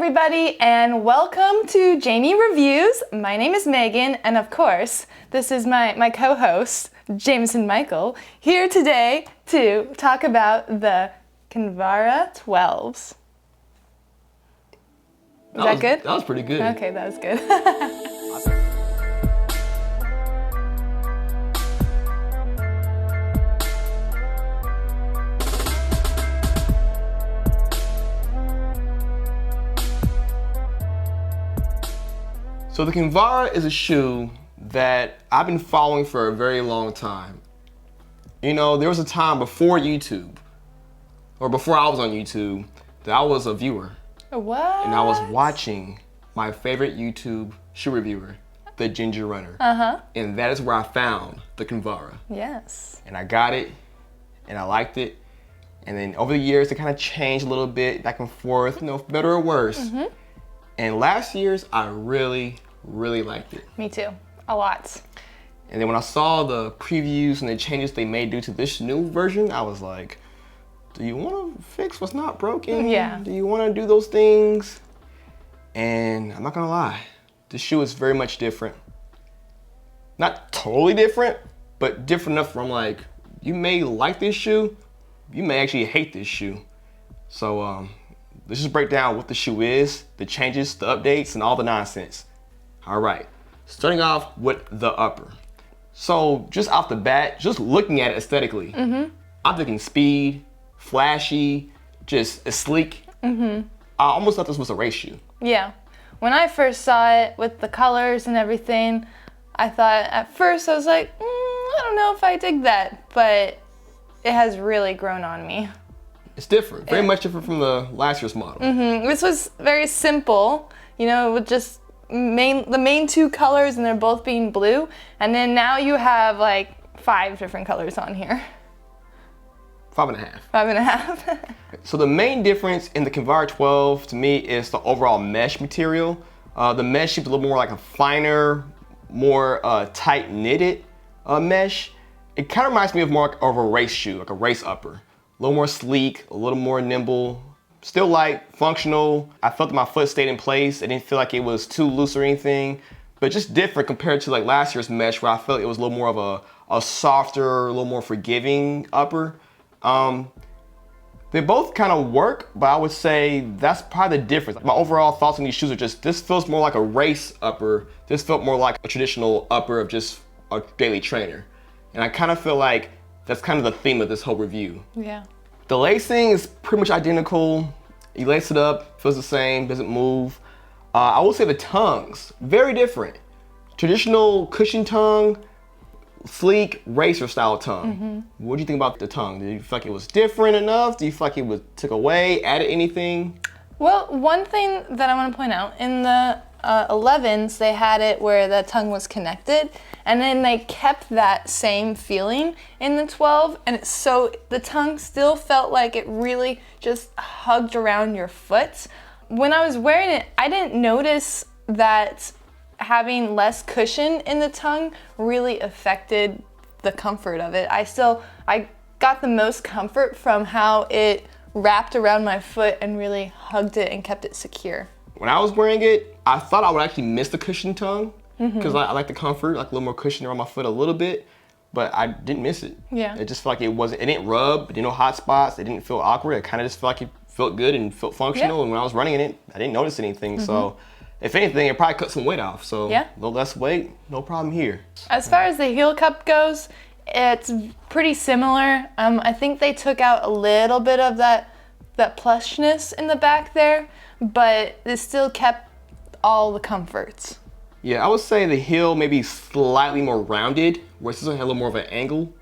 everybody, and welcome to Jamie Reviews. My name is Megan, and of course, this is my co-host, Jameson Michael, here today to talk about the Kinvara 12s. Is that good? That was pretty good. Okay, that was good. So the Kinvara is a shoe that I've been following for a very long time. You know, there was a time before YouTube, or before I was on YouTube, that I was a viewer. What? And I was watching my favorite YouTube shoe reviewer, the Ginger Runner. And that is where I found the Kinvara. Yes. And I got it, and I liked it. And then over the years, it kind of changed a little bit, back and forth, you know, for better or worse. And last year's, I really liked it. Me too, a lot. And then when I saw the previews and the changes they made due to this new version, I was like, do you want to fix what's not broken? Yeah. Do you want to do those things? And I'm not gonna lie, this shoe is very much different. Not totally different, but different enough where I'm like, you may like this shoe, you may actually hate this shoe. So let's just break down what the shoe is, the changes, the updates, and all the nonsense. All right, starting off with the upper. So just off the bat, just looking at it aesthetically, I'm thinking speed, flashy, just sleek. I almost thought this was a race shoe. Yeah. When I first saw it with the colors and everything, I thought at first I was like, I don't know if I dig that, but it has really grown on me. It's different, very much different from the last year's model. This was very simple, you know, with just the main two colors, and they're both being blue. And then now you have like 5 different colors on here. 5.5. 5.5. So the main difference in the Kinvara 12 to me is the overall mesh material. The mesh seems a little more like a finer, more tight knitted mesh. It kind of reminds me of more of a race shoe, like a race upper. A little more sleek, a little more nimble, still light, functional. I felt that my foot stayed in place. I didn't feel like it was too loose or anything, but just different compared to like last year's mesh where I felt it was a little more of a softer, a little more forgiving upper. They both kind of work, but I would say that's probably the difference. My overall thoughts on these shoes are just, this feels more like a race upper. This felt more like a traditional upper of just a daily trainer. And I kind of feel like that's kind of the theme of this whole review. Yeah. The lacing is pretty much identical. You lace it up, feels the same, doesn't move. I will say the tongues, very different. Traditional cushion tongue, sleek racer style tongue. What do you think about the tongue? Did you feel like it was different enough? Do you feel like it was took away, added anything? Well, one thing that I want to point out, in the 11s, they had it where the tongue was connected, and then they kept that same feeling in the 12, and the tongue still felt like it really just hugged around your foot. When I was wearing it, I didn't notice that having less cushion in the tongue really affected the comfort of it. I got the most comfort from how it wrapped around my foot and really hugged it and kept it secure. When I was wearing it, I thought I would actually miss the cushion tongue because I like the comfort, like a little more cushion around my foot a little bit, but I didn't miss it. Yeah. It just felt like it didn't rub, it didn't no hot spots, it didn't feel awkward. It kind of just felt like it felt good and felt functional. And when I was running in it, I didn't notice anything. So if anything, it probably cut some weight off. So a little less weight, no problem here. As far as the heel cup goes, it's pretty similar. I think they took out a little bit of that plushness in the back there, but it still kept all the comforts. Yeah, I would say the heel may be slightly more rounded, where it's still had a little more of an angle.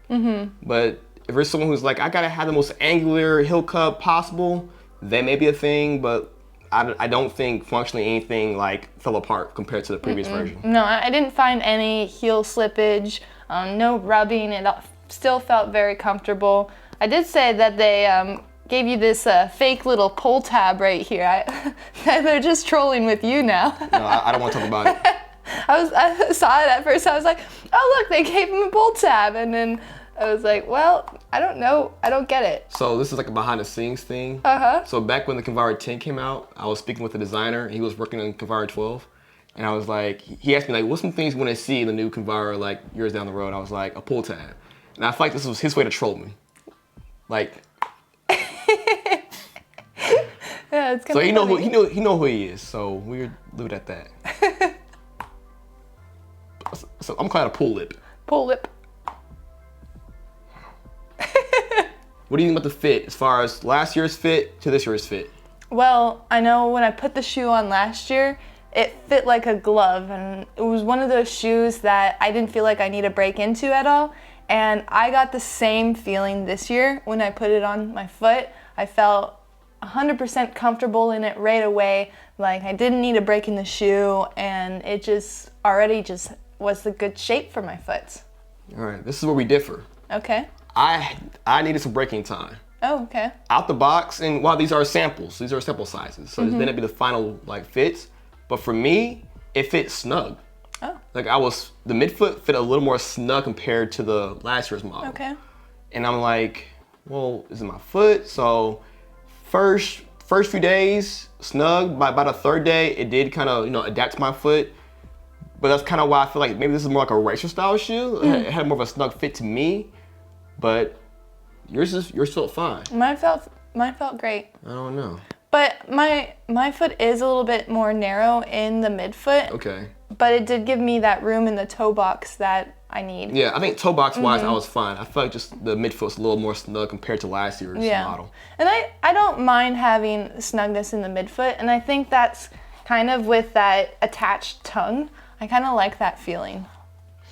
But if there's someone who's like, I gotta have the most angular heel cup possible, that may be a thing, but I don't think functionally anything like fell apart compared to the previous version. No, I didn't find any heel slippage, no rubbing. It still felt very comfortable. I did say that they gave you this fake little pull tab right here. They're just trolling with you now. No, I don't want to talk about it. I saw it at first. I was like, oh look, they gave him a pull tab, and then I was like, well, I don't know. I don't get it. So this is like a behind the scenes thing. So back when the Kinvara 10 came out, I was speaking with the designer, and he was working on Kinvara 12. And I was like, he asked me like, what's some things you want to see in the new Kinvara like years down the road? I was like, a pull tab. And I felt like this was his way to troll me. Like, yeah, it's so he know who he is. So we'll leave it at that. So I'm calling it a pull lip. Pull lip. What do you think about the fit as far as last year's fit to this year's fit? Well, I know when I put the shoe on last year, it fit like a glove, and it was one of those shoes that I didn't feel like I need to break into at all. And I got the same feeling this year when I put it on my foot. I felt 100% comfortable in it right away. Like I didn't need to break in the shoe, and it just already just was the good shape for my foot. All right, this is where we differ. Okay. I needed some breaking time. Oh, okay. Out the box, and while these are samples, these are sample sizes, so then it'd be the final like fits. But for me, it fit snug. Oh. Like the midfoot fit a little more snug compared to the last year's model. Okay. And I'm like, well, is it my foot? So first few days, snug. By the third day, it did kind of, adapt to my foot. But that's kind of why I feel like maybe this is more like a racer style shoe. It had more of a snug fit to me. But yours felt fine. Mine felt great. I don't know. But my foot is a little bit more narrow in the midfoot. Okay. But it did give me that room in the toe box that I need. Yeah, I think toe box wise, I was fine. I felt like just the midfoot's a little more snug compared to last year's model. And I don't mind having snugness in the midfoot, and I think that's kind of with that attached tongue. I kind of like that feeling.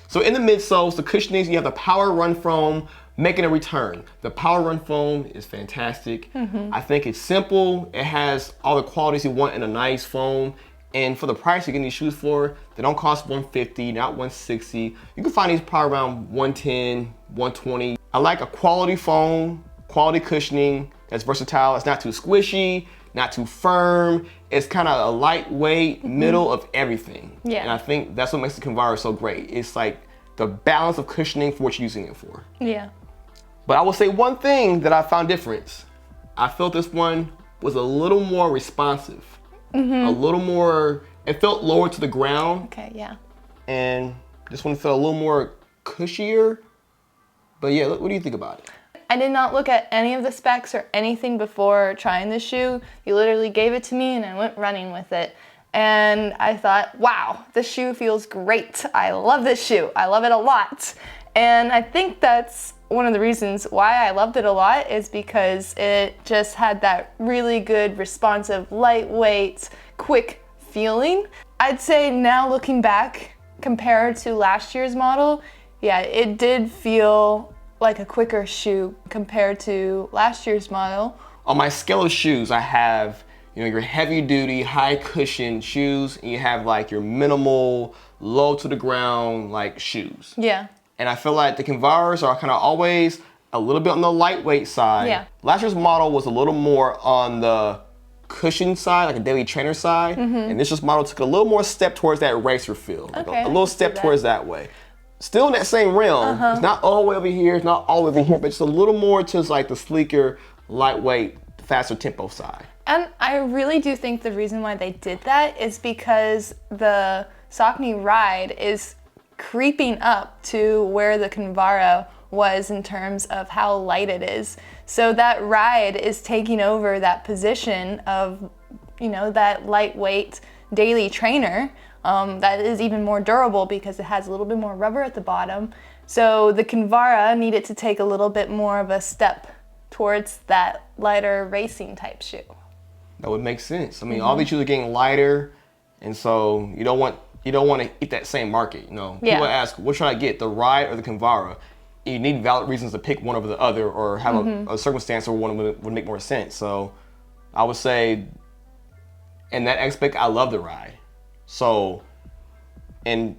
So in the midsoles, the cushionings, you have the Power Run foam making a return. The Power Run foam is fantastic. I think it's simple. It has all the qualities you want in a nice foam. And for the price you're getting these shoes for, they don't cost $150, not $160. You can find these probably around $110, $120. I like a quality foam, quality cushioning that's versatile. It's not too squishy, not too firm. It's kind of a lightweight, middle of everything. Yeah. And I think that's what makes the Kinvara so great. It's like the balance of cushioning for what you're using it for. Yeah. But I will say one thing that I found different. I felt this one was a little more responsive. A little more, it felt lower to the ground. Okay, yeah. And this one felt a little more cushier. But yeah, what do you think about it? I did not look at any of the specs or anything before trying the shoe. You literally gave it to me and I went running with it. And I thought, wow, this shoe feels great. I love this shoe. I love it a lot. And I think that's one of the reasons why I loved it a lot is because it just had that really good, responsive, lightweight, quick feeling. I'd say now looking back, compared to last year's model, yeah, it did feel like a quicker shoe compared to last year's model. On my scale of shoes, I have your heavy duty, high cushion shoes, and you have like your minimal, low to the ground like shoes. Yeah. And I feel like the Kinvaras are kind of always a little bit on the lightweight side. Yeah. Last year's model was a little more on the cushion side, like a daily trainer side. And this year's model took a little more step towards that racer feel. Like Okay, a little step towards that way. Still in that same realm. It's not all the way over here, it's not all the way over here, but just a little more to like the sleeker, lightweight, faster tempo side. And I really do think the reason why they did that is because the Saucony ride is creeping up to where the Kinvara was in terms of how light it is. So that ride is taking over that position of, that lightweight daily trainer that is even more durable because it has a little bit more rubber at the bottom. So the Kinvara needed to take a little bit more of a step towards that lighter racing type shoe. That would make sense. I mean, all these shoes are getting lighter, and so you don't want to eat that same market. Yeah. People ask, what should I get, the Ride or the Kinvara? You need valid reasons to pick one over the other, or have a circumstance where one would make more sense. So I would say, in that aspect, I love the Ride. So, and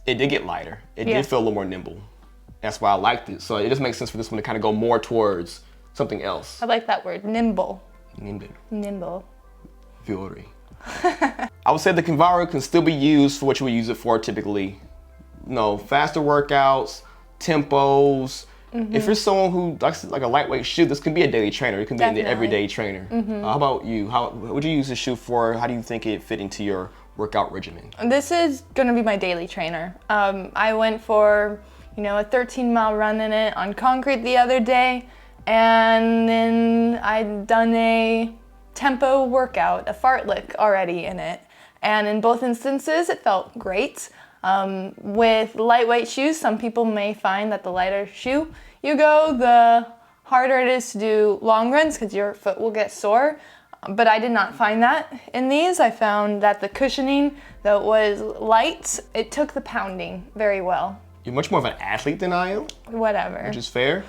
it did get lighter. It did feel a little more nimble. That's why I liked it. So it just makes sense for this one to kind of go more towards something else. I like that word, nimble. Nimble. Fury. I would say the Kinvara can still be used for what you would use it for typically. Faster workouts, tempos, If you're someone who likes like a lightweight shoe, this can be a daily trainer. It can be an Definitely. everyday trainer. How about you? What would you use this shoe for? How do you think it fit into your workout regimen? This is gonna be my daily trainer. I went for, a 13-mile run in it on concrete the other day, and then I'd done a tempo workout, a fartlek already in it. And in both instances, it felt great. With lightweight shoes, some people may find that the lighter shoe you go, the harder it is to do long runs because your foot will get sore. But I did not find that in these. I found that the cushioning, though it was light, it took the pounding very well. You're much more of an athlete than I am. Whatever. Which is fair.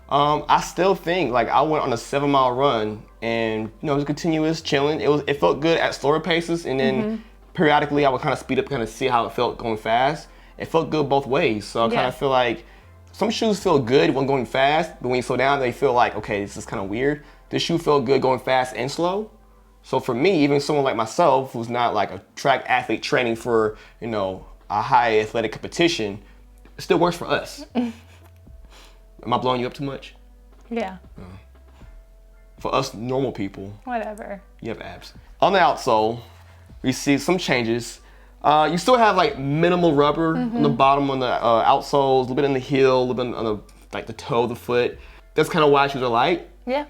I still think, like, I went on a 7-mile run and, it was continuous chilling. It felt good at slower paces, and then periodically I would kind of speed up, kind of see how it felt going fast. It felt good both ways. So I kind of feel like some shoes feel good when going fast, but when you slow down, they feel like, okay, this is kind of weird. This shoe felt good going fast and slow. So for me, even someone like myself, who's not like a track athlete training for, a high athletic competition, it still works for us. Am I blowing you up too much? Yeah. For us normal people, Whatever. you have abs. On the outsole, we see some changes. You still have like minimal rubber on the bottom, on the outsole, a little bit in the heel, a little bit on the toe of the foot. That's kind of why shoes are light. Yeah.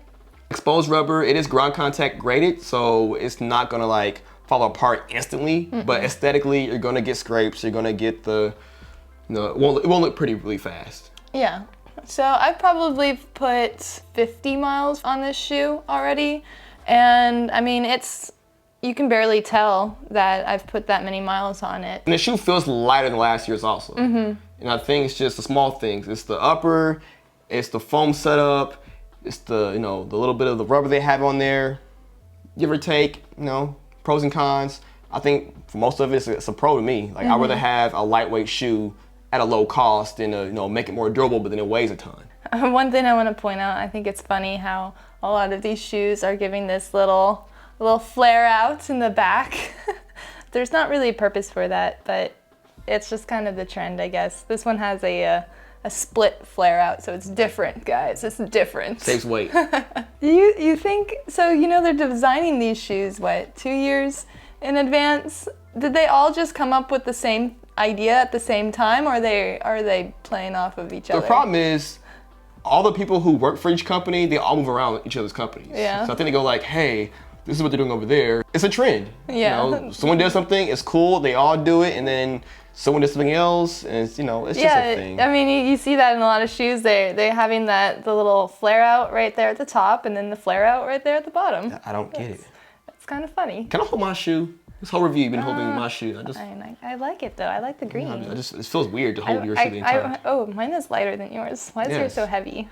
Exposed rubber, it is ground contact graded, so it's not gonna like fall apart instantly, but aesthetically, you're gonna get scrapes, you're gonna get it won't look pretty really fast. Yeah. So I've probably put 50 miles on this shoe already. And I mean, you can barely tell that I've put that many miles on it. And the shoe feels lighter than last year's also. And I think it's just the small things. It's the upper, it's the foam setup, it's the little bit of the rubber they have on there. Give or take, pros and cons. I think for most of it, it's a pro to me. Like, I'd rather have a lightweight shoe at a low cost than make it more durable, but then it weighs a ton. One thing I want to point out, I think it's funny how a lot of these shoes are giving this little flare out in the back. There's not really a purpose for that, but it's just kind of the trend, I guess. This one has a split flare out, so it's different, guys. It's different. Saves weight. You think so? They're designing these shoes 2 years in advance. Did they all just come up with the same idea at the same time, or are they playing off of each other? The problem is, all the people who work for each company, they all move around each other's companies. Yeah. So I think they go like, hey, this is what they're doing over there. It's a trend. Yeah. Someone does something, it's cool, they all do it, and then someone does something else, and it's just a thing. I mean, you see that in a lot of shoes. They're having the little flare out right there at the top, and then the flare out right there at the bottom. I don't get it. It's kind of funny. Can I hold my shoe? This whole review, you've been holding my shoe. I like it though. I like the green. It feels weird to hold your shoe the entire time. Oh, mine is lighter than yours. Why is yours so heavy?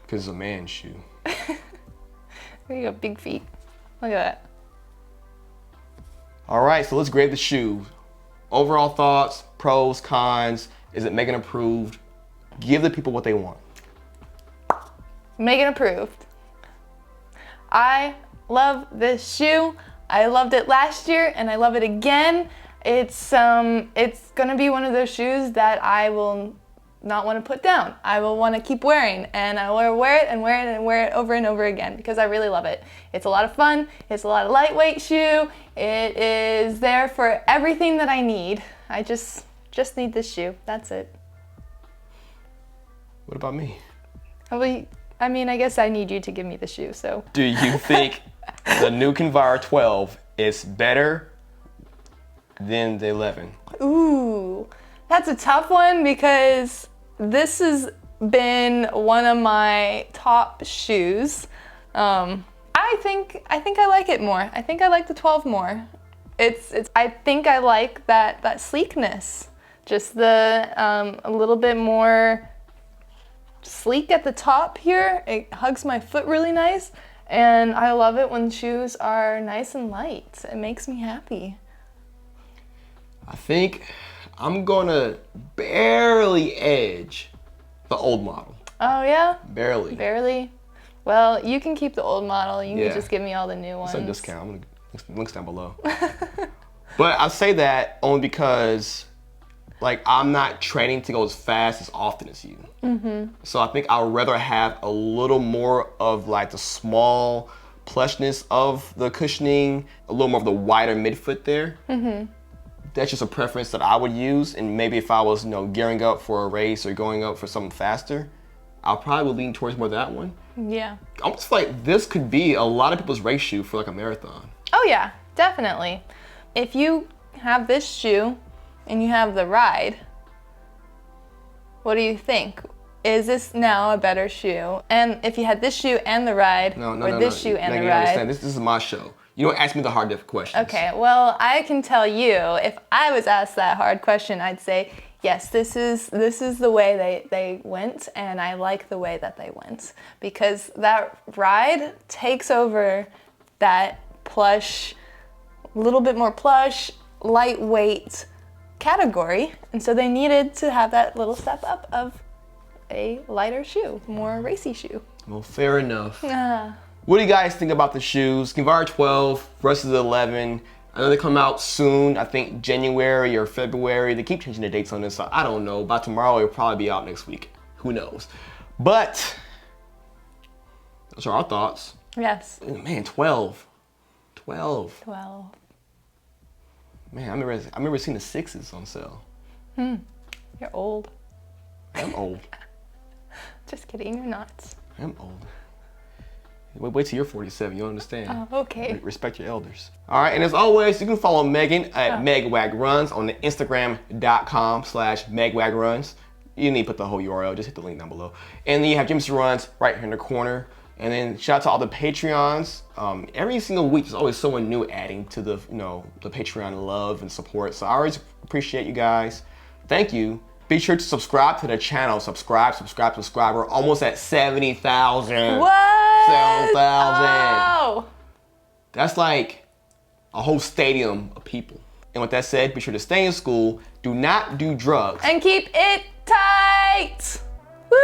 Because it's a man's shoe. There you go, big feet. Look at that. All right, so let's grade the shoe. Overall thoughts, pros, cons. Is it Megan approved? Give the people what they want. Megan approved. I love this shoe. I loved it last year and I love it again. It's gonna be one of those shoes that I will not want to put down. I will want to keep wearing, and I will wear it and wear it and wear it over and over again because I really love it. It's a lot of fun. It's a lot of lightweight shoe. It is there for everything that I need. I just need this shoe. That's it. What about me? I mean, I guess I need you to give me the shoe, so. Do you think the new Kinvara 12 is better than the 11? Ooh, that's a tough one because this has been one of my top shoes. I think I like it more. I think I like the 12 more. I think I like that sleekness. Just a little bit more sleek at the top here. It hugs my foot really nice, and I love it when shoes are nice and light. It makes me happy. I think I'm gonna barely edge the old model. Oh yeah? Barely. Barely? Well, you can keep the old model. You can just give me all the new ones. It's a discount. I'm gonna links down below. But I say that only because like I'm not training to go as fast as often as you. So I think I would rather have a little more of like the small plushness of the cushioning, a little more of the wider midfoot there. That's just a preference that I would use. And maybe if I was, gearing up for a race or going up for something faster, I'll probably lean towards more that one. Yeah. I almost feel like this could be a lot of people's race shoe for like a marathon. Oh yeah, definitely. If you have this shoe and you have the Ride, what do you think? Is this now a better shoe? And if you had this shoe and the Ride, or this shoe and the Ride. Understand. This is my show. You don't ask me the hard questions. Okay, well, I can tell you, if I was asked that hard question, I'd say, yes, this is the way they went, and I like the way that they went. Because that Ride takes over that plush, a little bit more plush, lightweight category, and so they needed to have that little step up of a lighter shoe, more racy shoe. Well, fair enough. What do you guys think about the shoes? Kinvara 12 versus 11. I know they come out soon. I think January or February. They keep changing the dates on this, so I don't know. By tomorrow, it'll probably be out next week. Who knows? But those are our thoughts. Yes. Man, 12. 12. 12. Man, I remember seeing the 6s on sale. You're old. I'm old. Just kidding, you're not. I'm old. Wait till you're 47, you'll understand. Oh, okay. Respect your elders. All right, and as always, you can follow Megan at MegWagRuns on the Instagram.com/MegWagRuns. You need to put the whole URL, just hit the link down below. And then you have Jameson Runs right here in the corner. And then shout out to all the Patreons. Every single week, there's always someone new adding to the, the Patreon love and support. So I always appreciate you guys. Thank you. Be sure to subscribe to the channel. Subscribe. We're almost at 70,000. What? 7,000. Oh. That's like a whole stadium of people. And with that said, be sure to stay in school. Do not do drugs. And keep it tight. Woo!